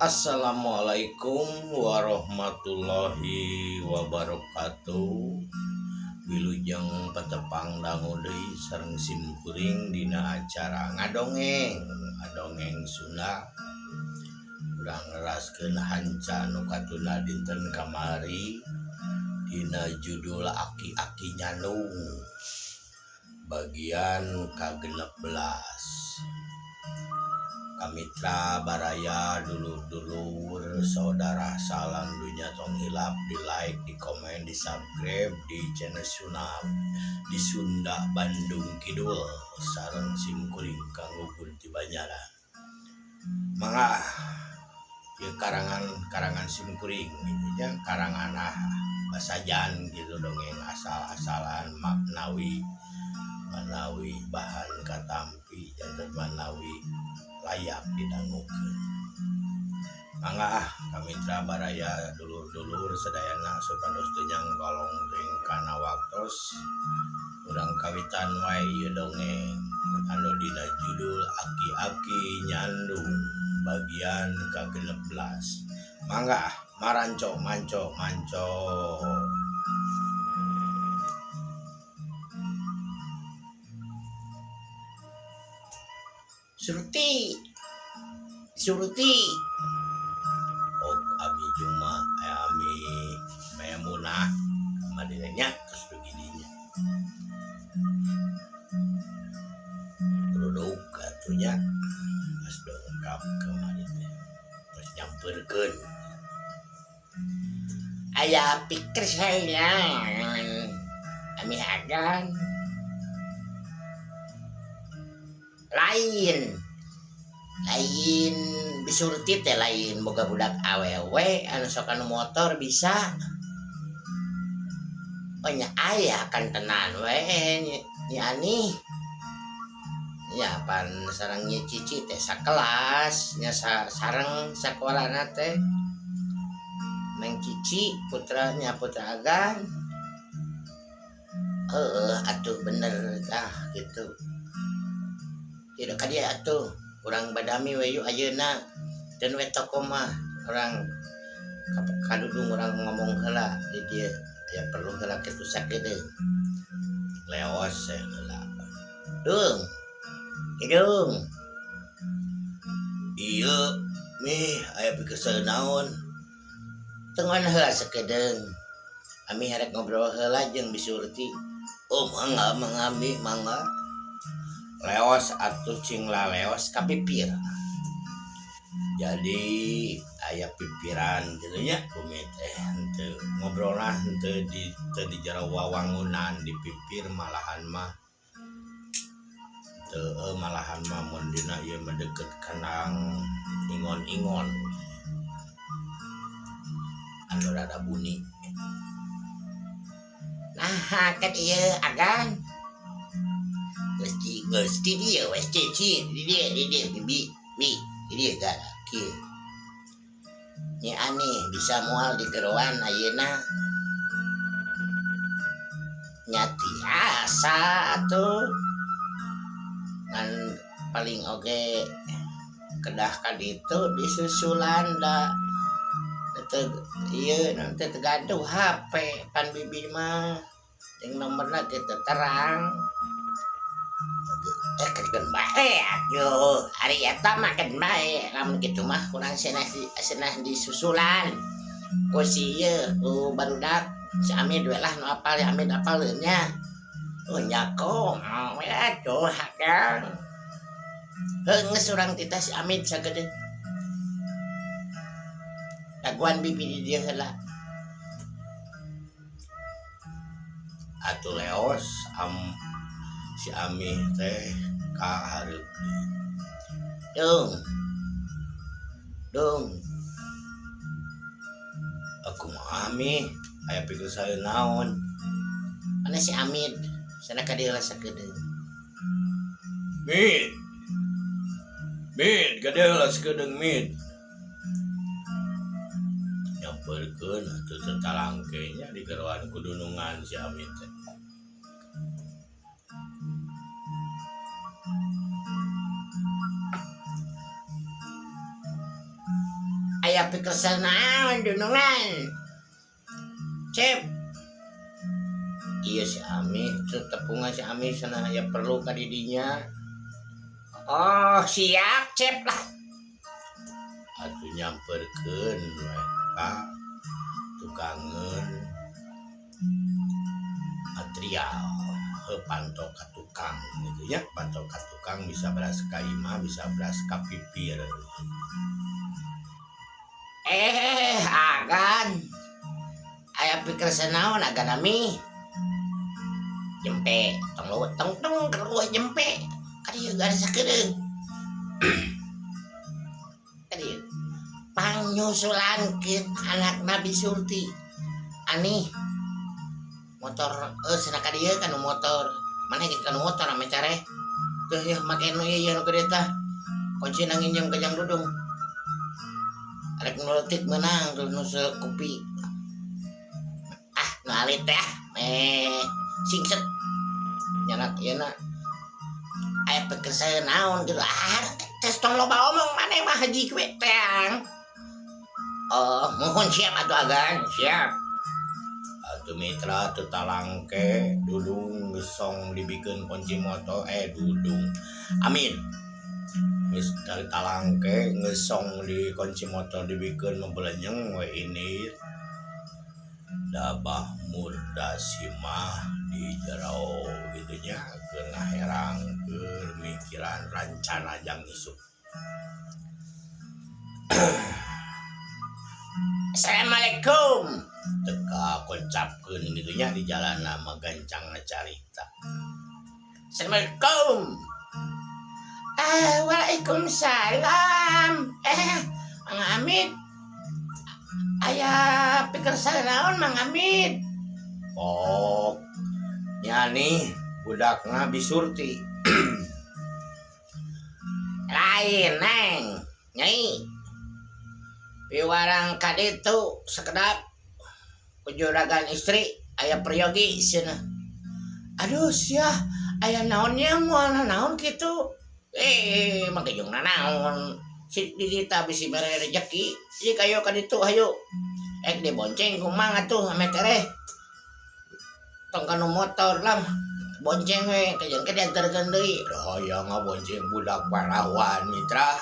Assalamualaikum warahmatullahi wabarakatuh. Wilujeng petepang dangu deui sareng simkuring dina acara ngadongeng Sunda. Urang ngeraskeun hanca nu katuna dinten kamari dina judul Aki-aki Nyandung bagian ka-16. Kamitra baraya dulur-dulur saudara salam dunya tong hilap, di like, di komen, di subscribe di channel Sunap di Sunda Bandung Kidul sareng simkuring kanggo Kunti Banjaran. Mangga ieu karangan simkuring gitu nya, karangan basajan gitu dongeng asal-asalan maknawi bahan katampi janten manawi layak didangukeun. Mangga kamitra baraya dulur-dulur sadayana supados teu nyangkolong teuing kana waktos urang kawitan wae ieu dongeng anu dina judul Aki-aki Nyandung bagian ka-16. Mangga maranco manco. Surti. Oh, abi Juma, ami Maimunah, madinanya terus begininya. Duduk katunya, pas dongkap kemarin terus nyamperkeun. Aya pikir saya, ami agan. lain bisurti teh lain boga budak awewe anu sok anu motor bisa nya aya kan tenan we nyani ya pan sareng nyi cici teh sakelas nya sareng sakolana teh Neng Cici putra agan atuh bener gitu tidak kadia atuh urang badami we yu ayeuna dan we toko mah urang kadudung urang ngomong heula di dieu aya perlu heula kitu sakedeung leos heula hidung ieu mih aya pikeun naon tengon heula sakedeung ami harek ngobrol heula jeung bisurti. Mangga leos atuh cing leos kapipir jadi aya pipiran gitu nya kumaha teh henteu ngobrolna henteu di jero wawangunan di pipir malahan mah mun dina ieu mah deukeut kanang ingon-ingon anu rada bunyi. Nah kan ieu agan Geus di dia wes cici di dia bi dia gara kieu nya aneh bisa moal di geroan ayeuna nyati asa tuh ngan paling oge kedah ka ditu disusulan da teu ieu nanti tegaduh HP pan bibi mah jeung nomorna kitu terang keun bae atuh ari eta mah keun bae lamun kitu mah kurang senah disusulan ku si ieu ku barudak si Amid we lah nu apal si Amid apaleun nya nya ko atuh hakang heungeus urang tita si Amid sagede daguan bibi di dieu heula atuh leos si Ami teh ka hareup dong aku mah Ami aya pikir saya naon mana si Amid sana ka dieu sakedeung mid gadeul sakedeung mid nyamperkeun atuh tetalangkenya di geroan kudunungan si Amid teh. aya pikir naon dunungan. Cep. Iya si Ami, tepungan si Ami sana ya perlu ka didinya. Oh, siap Cep lah. Atuh nyamperkeun we ka tukangeun material. Pantau ka tukang gitu ya, pantau ka tukang bisa beras ka imah, bisa beras ka pipir. Agan. Aya pikir sanaon agan Ami? Jempe, tong keruh jempe. Kadieu gak sakedeung. Kadieu. Panyusulankeun anak Nabi Surti. Ani motor cenah kadieu kanu motor. Mana gitu kanu motor ame care. Teu ya make nu ieu nu gede tah. Kunci nginjem ka Jang Dudung. Arek nuletik menang tuh nu kopi. Nu alit teh singset nyanak yeuna aya pikir saya naon gitu tes tong loba omong maneh mah haji kue teang. Oh mohon siap atuh agan siap atuh mitra atuh talangke Dudung gesong dibikeun kunci motor Dudung amin geus dari talangke ngesong di kunci motor dibikeun membelenyeng we ini Dabah Murdasimah di jero gitunya keur ngaherang keur mikiran rancana jang isuk. Assalamualaikum teka koncapkeun gitunya di jalan nama gancang ngacarita. Assalamualaikum. Waalaikumsalam. Mang Hamid aya pikir naon Mang Hamid? Oh, nyani budakna Bisurti. Lain neng, nyai. Piwarang kaditu sekedap kujuragan istri aya priyogi cenah. Aduh sia, aya naonnya moal naon kitu. Makejung naon. Si didita bisi mere rezeki jadi kayo kaditu hayu dibonceng kumang atuh ame tereh tong kanu motor lam bonceng we kajen ke diantarkeun deui aya ngabonceng budak parawan mitra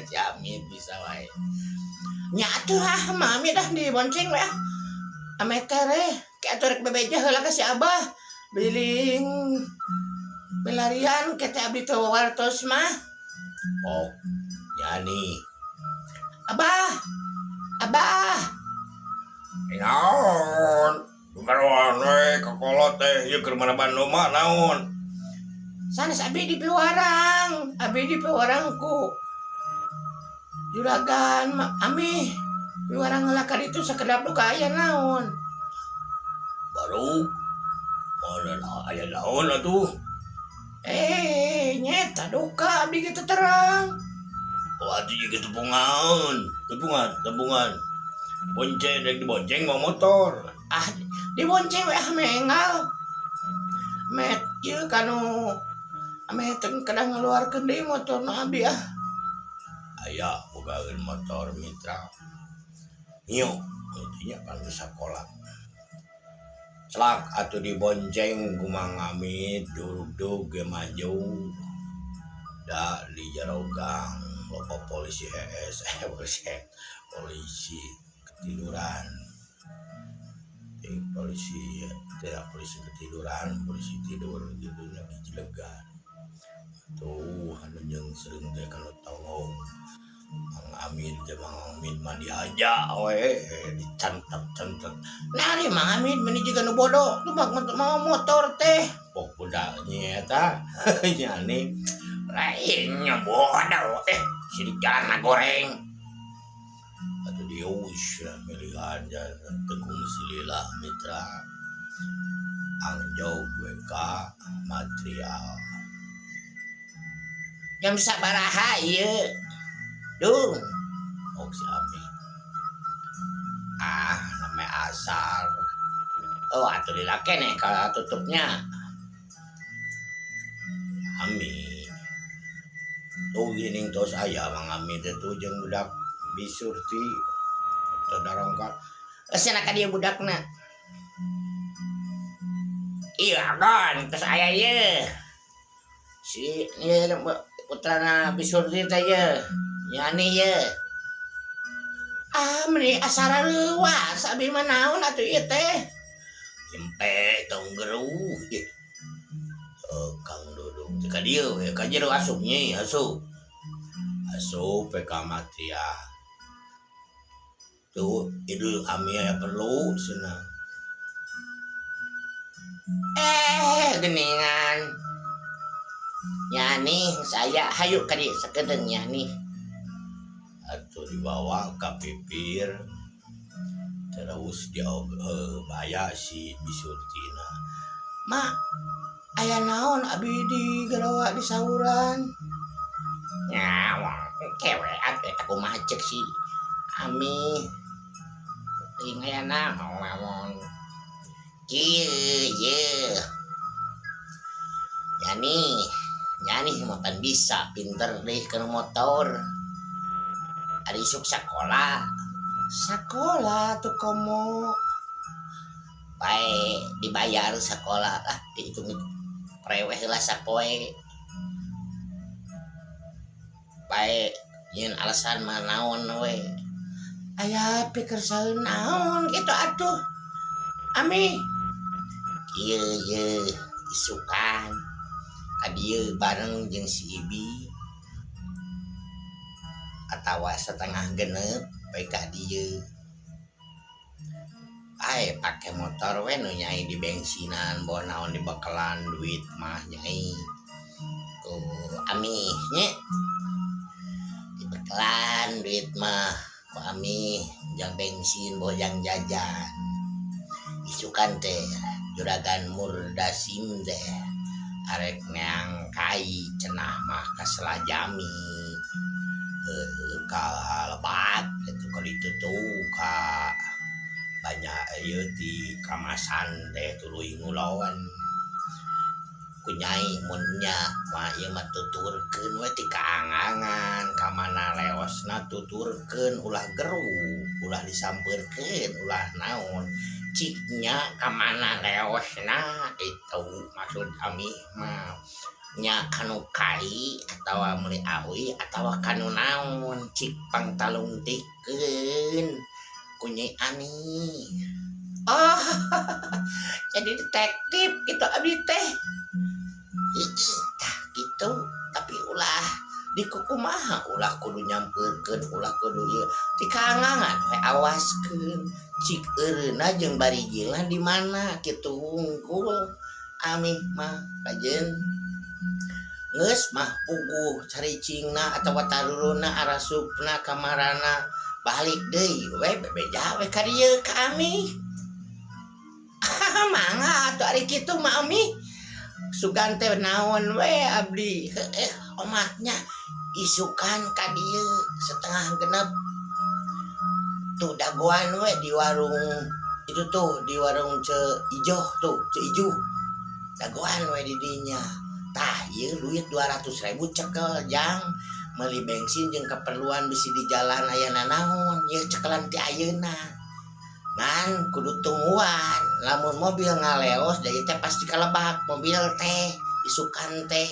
si Amit bisa wae nya atuh mami dah dibonceng we ame tereh ke atuh rek bebeja heula ka si Abah biling pelarian kete abdi teu wartos mah oh Yani Abah naon bukaroan we kokolot teh ieu keur mana Bandung mah naon sanes abi di piwarang ku juragan Ami piwarang heula ka ditu sakedap duka aya naon baru mana aya naon atuh nyeta duka abdi kitu terang. Oh atuh juga tepungan. Bonceng dek dibonceng mau motor. Dibonceng we mengal. Met ieu kanu ame teu kadang ngeluarkeun deui motorna abi Aya bogaeun motor mitra. Nyo intinya kan sakola. Celak atuh dibonceng ku Mang Amit duduk ge maju. Da di jero gang loba polisi polisi ketiduran polisi ketiduran polisi tidur gitu lagi jelegan tuh anu jeung sering teh kalau tolong Mang Amin mah diajak we dicantet nari Mang Amin meni juga nu bodoh tuh mau motor teh pok budaknya eta nyani lainnya bodoh sini jalan goreng atau dius milihan dan tegung silila mitra angjau WK material jam sabaraha ieu dung oh si Ami namanya asal oh atuh lila keneh kalau tutupnya Ami tuh gini tos aya Mang Ami itu jeung budak bisurti terdarongkat Sana ka dia budakna. Iya kan, terus aya ye. Si ye putrana bisurti teh ye. Yani ye. Ah, meni asara leuwas abi mah naon atuh ieu teh? Empe tong geruh ge. Kang Dudung teh ka dieu we ka jero asup nyai asup. Asup pe ka matria. Tuh itu kami ya perlu senang. Geningan. Yani saya hayu ka dieu sakedeung yani. Atau dibawa ke pipir terus dia baya si bisurtina. Mak, aya naon abi di garawa di sauran? Nyawang kewean eta kumaha cek si Ami. Ting aya naon. Kieu ye. Yani mah pan bisa pinter deh keur motor. Ari isuk sakola tuh komo bae dibayar sekolah lah dihitung preweh lah sapoe bae nyeun alasan mah naon we aya pikir saeun naon kitu atuh Ami kieu ye isukan ka dieu bareng jeung si Ibi atawa setengah genep bae ka dieu ae pake motor we nu nyai di bensinan bawa naon di bakalan duit mah nyai ku Ami nya di bakalan duit mah ku Ami jang bensin bawa jang jajan isukan teh juragan Murdasim teh arek neang kai cenah mah ka Selajami ka Lebak itu kalau itu tuh ka banyak ieu di kamasan teh tuluy ngulon kunyai mun nya mah ieu mah tuturkeun we ti kaangangan ka mana leosna tuturkeun ulah geru ulah disampeurkeun ulah naon ciknya ka mana leosna itu maksud Ami mah nya kanu kai atawa meuli awi atawa kanu naon cik pangtalungtikeun ku Nyai Ani. Oh, jadi detektif gitu abdi teh. Tah gitu, tapi ulah dikukumaha ulah kudu nyampeurkeun ulah kudu ieu ti kaangangan we awaskeun cik eureuna jeung barigilan di mana kitu hungkul Ami mah kajeun geus mah puguh caricingna atawa taruruna arasupna kamarana balik deui we bebeja we ka dieu ka Ami. Mangga atuh ari kitu mah Ami. Sugan teh naon we abdi omahnya isukan ka dieu setengah genep. Tuh dagoan we di warung itu tuh di warung Ijo tuh Ijo. Dagoan we di dinya. Tah ieu duit 200.000 cekel jang meuli bensin jeung keperluan bisi di jalan aya nanaon ieu cekelan ti ayeuna ngan kudu tungguan lamun mobil ngaleos deui teh pasti kalebak mobil teh isukan teh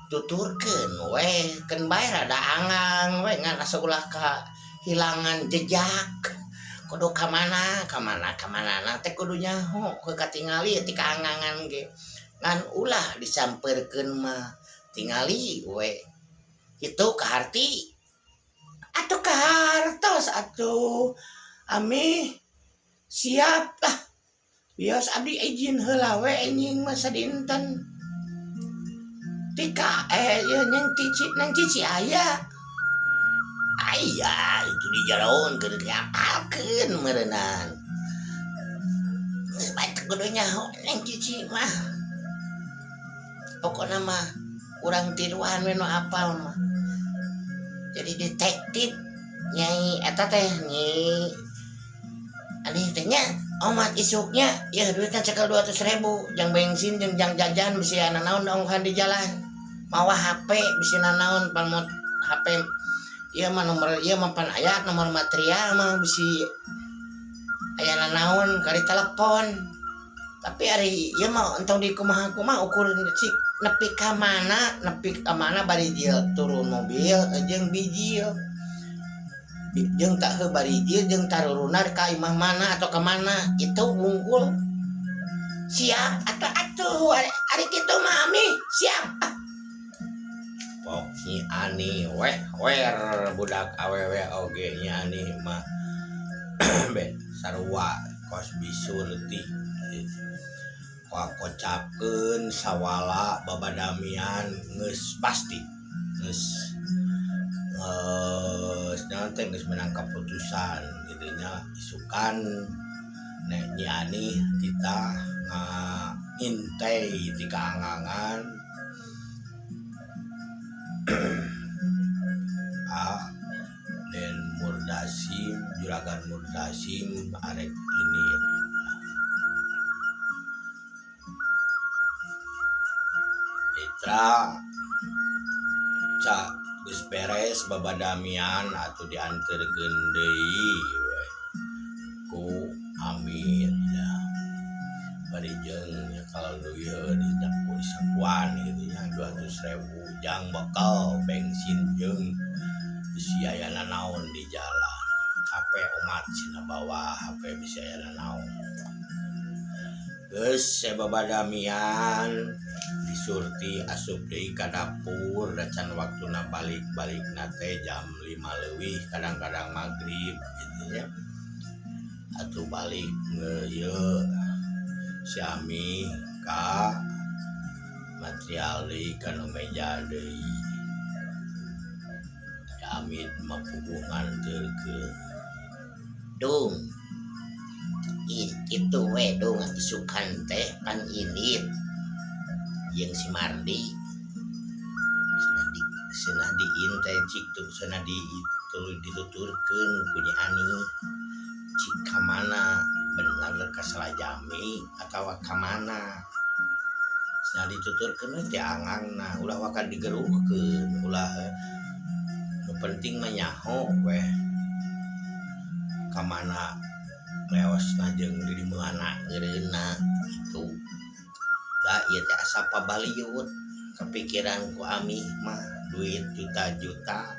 tuturkeun we keun bae rada angang we ngan asa ulah ka hilangan jejak kudu ka mana teh kudu nyaho katingali ti kaangangan ge ngan ulah disampeurkeun mah tingali we itu kaharti atuh kahartos atuh Ami siap lah bios abdi izin heula we enjing mah sadinten tika ieu nang cici aya itu dijaroon keur diapalkeun meureunnan geus bae kudu nyaho nang cici mah pokona mah urang tiluan we nu apal mah jadi detektif Nyai eta teh Nyai Ani teh nya omat isuknya ya duitna cekel 200.000 jang bensin jeung jang jajan bisi anu naon ongkohan di jalan mawa HP bisi naon pan HP Iya mah nomor iya mah pan aya nomor material mah bisi aya naon kali telepon. Tapi hari ieu mah entong di kumaha-kumaha ukur cik nepi ka mana bari dia turun mobil jeung biji jeung tak heu bari dia jeung taruruna ka imah mana atau ke mana itu unggul. Siap atuh ari kitu mah Ami siap. Pok Nyi Ani wer budak awewe oge Nyi Ani mah ben sarua kos bisurti kocapkeun sawala babadamian geus pasti geus nanti geus menang keputusan gitunya isukan nek Nyi Ani kita ngintei di kaangangan dan Murdasim juragan Murdasim arek ini Mitra cak geus beres babadamian atuh dianterkeun deui we ku Amin ya bari jeung kalau ieu di daku sakuan gitu nya 200.000 jang bekal bensin jeung sia aya naon di jalan HP umat cenah bawa HP bisa aya naon geus babadamian disurti asup deui ka dapur da can waktuna balik-balikna teh jam 5 leuwih kadang-kadang magrib gitu nya atuh balik ieu si Ami ka material deui kana meja deui Amin mapugungan terkeun Dung itu we dong isukan teh pan init yang si Mardi senah di inteh cik tuh senah dituturkeun ku Nyi Ani cik kamana bener ka Salajami atawa kamana senah dituturkeun teh angangna ulah wakan digeruhkeun ulah nu penting mah nyaho we kamana leosna jeung di mana eureuna itu da ieu teh asa pabaliut kepikiran ku Ami mah duit juta-juta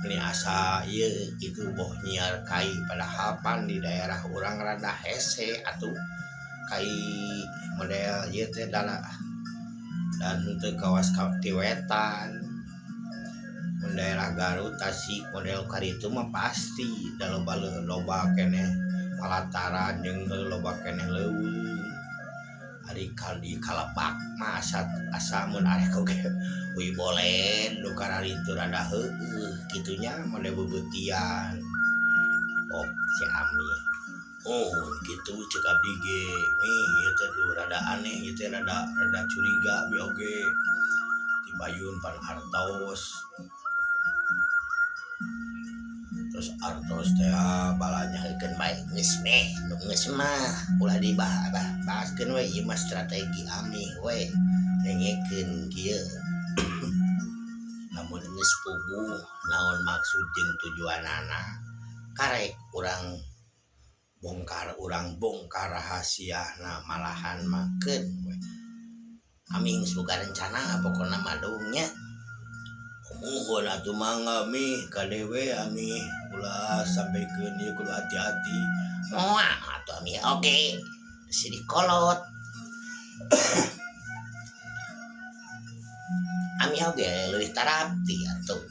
ini asa ieu itu boh nyiar kai padahal pan di daerah urang rada hese atuh kai model ieu teh dan teu kawas tiwetan daerah Garut Tasik model karitu mah pasti da loba keneh palataran jeung loba keneh leuweung ari di Kalebak mah asa mun arek oge we bolen nu kararitu rada heueuh kitunya model bebetian oh si Ami oh gitu ceuk abdi ge ieu teh rada aneh ieu teh rada curiga bi oge ti Bayun pan artos terus artos teh balanyakeun bae geus meh nu geus mah ulah dibahaskeun we ieu mah strategi Ami we dengekeun kieu lamun geus puguh naon maksud jeung tujuanana karek urang bongkar rahasiana malahan makeun we Ami geus boga rencana pokona madungnya muhun atuh mangga mi kadewe Ami ulah sampaikeun ieu kudu hati-hati moal atuh Ami oge si dikolot Ami oge leuwih tarapti atuh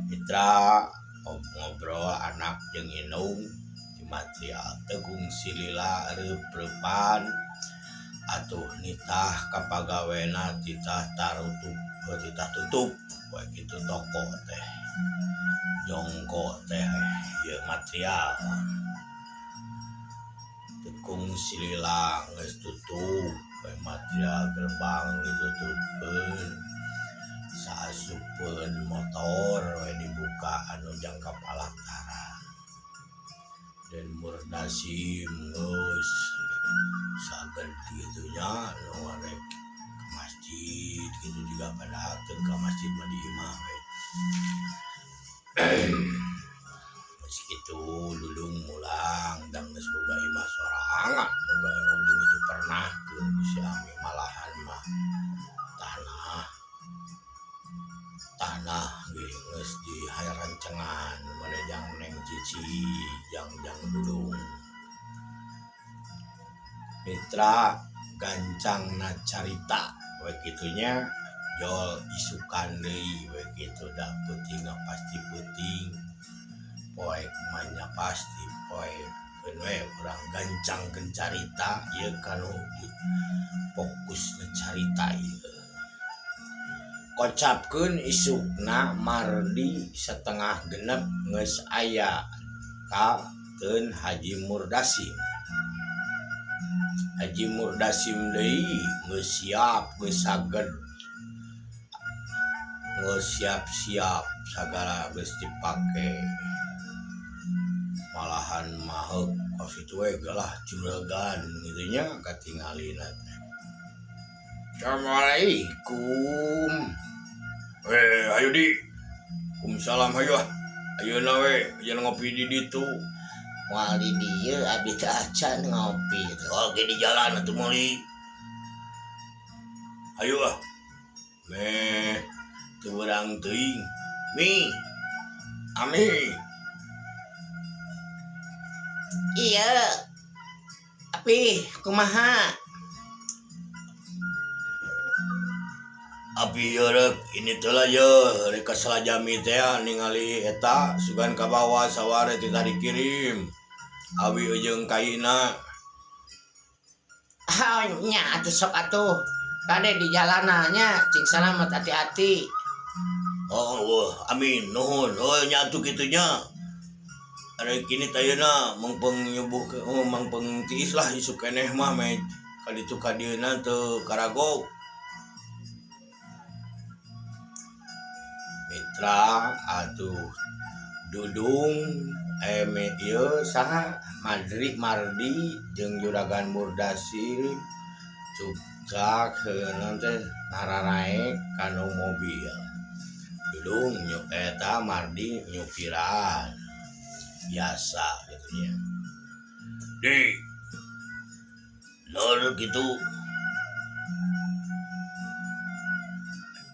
Mitra ngobrol anak jeung indung di material Tegung Silila reup-reupan atuh nitah kapagawena titah tutup we kitu toko teh jongko teh ieu material Tegung Silila geus tutup we material gerbang ditutupkeun saasupkeun motor we dibuka anu jangka palataran dan Murdasim geus saged kitu nya nu arek masjid gitu juga pada ke masjid mah di imah we. Meskitu dulung mulang dan geus boga imah sorangan boga oding itu pernah ke si ami malahan mah tanah geus di rancengan manejang neng cici jang dulung mitra gancangna carita begitunya jol isukan deui begitu da peuting pasti peuting poe manya pasti poe we urang gancangkeun carita ieu kanu fokus na carita ieu kocapkeun isukna Mardi setengah genep geus aya ka teun Haji Murdasim deui geus siap geus saged geus siap-siap sagala geus dipake malahan maheuk kos itu we gelah juragan gitu nya katingalina teh. Assalamualaikum. Ayo di. Waalaikumsalam hayu. Ayeuna we jangan ngopi di ditu. Moal di dieu abi teh acan ngopi. Oke di jalan atuh meuli. Hayu ah. Meh teu urang teuing. Mi. Ami. Iya. Tapi kumaha? Abi rek ini telah ya rek salajami teh ningali eta sugan ka bawah saware teh dikirim. Abi jeung kaina. Nya atuh sok atuh. Kade di jalananya cing salamet hati-hati. Oh, amin nuhun. Oh nya atuh kitu nya. Are kini tayana mangpeng nyubuh mangpeng tiis lah isuk keneh mah me kaditu kadieuna teu karagok. Mitra atuh Dudung ieu saha Mardi jeung Juragan Murdasim cukak heuneun teh nararaek kanu mobil. Dudung nyuk eta Mardi nyupiran biasa gitu nya. Di lor gitu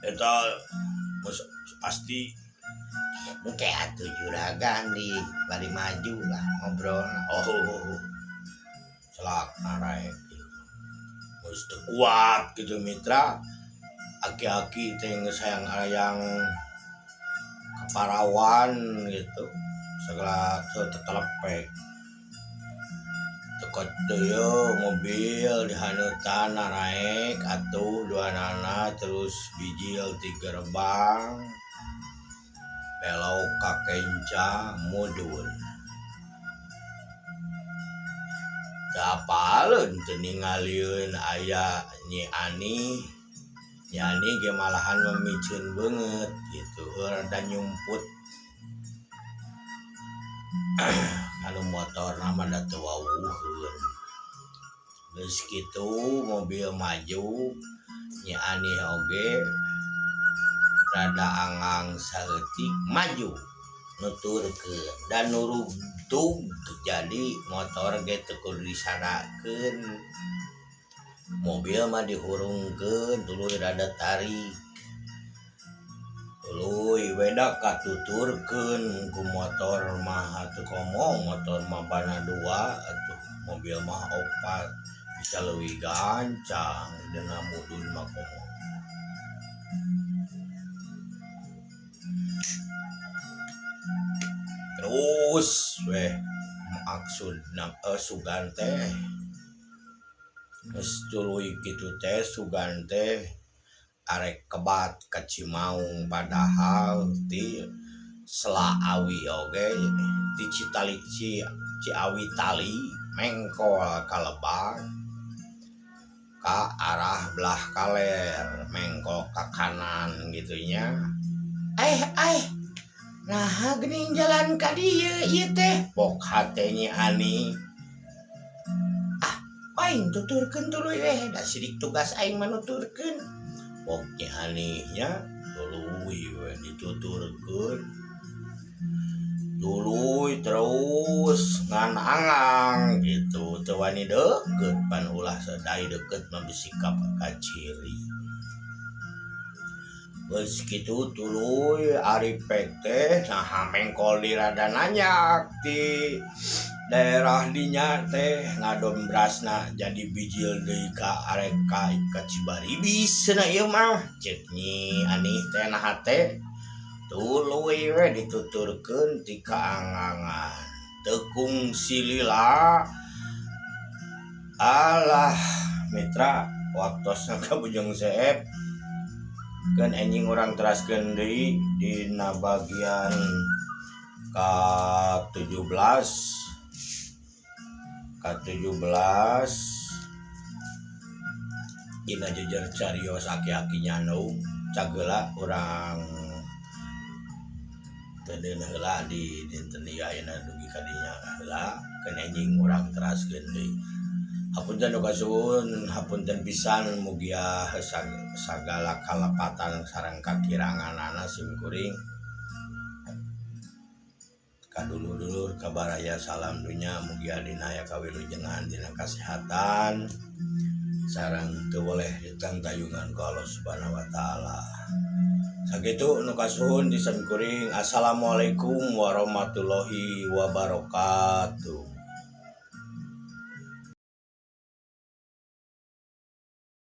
eta pasti Engke atuh juragan di bari maju lah ngobrol. Selak naraek gitu. Geus teu kuat gitu mitra. Aki-aki teh geus hayang kaparawan gitu. Segala tetelepek. Tekot teu mobil dihaneutan naraek atuh duanana terus bijil 3 gerbang. Belok ka kenca mudun. Dapaleun teu ningalieun aya Nyi Ani. Nyi Ani ge malahan memiceun beungeut gitu, rada nyumput. Kalau motorna mah da teu wawuheun. Geus kitu mobil maju, Nyi Ani oge rada angang saeutik maju nuturkeun dan nurugtug jadi motor ge teu kudu disanakeun. Mobil mah dihurungkeun tuluy rada tarik. Tuluy beda katuturkeun ku motor mah atuh komong motor mah bana 2 atuh mobil mah 4 bisa leuwih gancang dina mudun mah komong. Terus weh maksudna sugan teh geus tuluy kitu teh sugan teh arek kebat ka Cimaung padahal ti Selaawi oge ti Ciawi tali mengkol ka Lebak ka arah belah kaler mengkol ka kanan gitunya. Nah, geuning jalan ka dieu ieu teh. Pok hatenya Ani. Aing tuturkeun tuluy weh, da sidik tugas aing mah nuturkeun. poknya anehnya tuluy we dituturkeun tuluy terus nganangang gitu teu wani deukeut pan ulah sadai deukeut mah bisikap ka ciri. Geus kitu tuluy ari pek teh nah mengkol di rada nanyak di daerah dinya teh ngadon berasna jadi bijil deui ka arek ka Cibaribis cenah ieu mah ceuk nyi anih teh naha teh tuluy we dituturkeun ti kaangangan tekung silila alah mitra waktosna ka Bujang Seep kan anjing orang teraskeun deui dina bagian ke-17 dina jejer carios aki-aki nyanu cageula urang teu heula di dinten ieu ayeuna dugi ka dinya heula kan anjing urang teraskeun deui. Hapunten nu kasuhun, hapunten pisan mugia sagala kalepatan sareng kakiranganana simkuring. Kadulur-dulur kabaraya salam dunya mugia dina aya kawilujengan dina kasehatan sareng teu boleh ditangtayungan ku Allah Subhanahu wa taala. Sakitu nu kasuhun di simkuring. Assalamualaikum warahmatullahi wabarakatuh.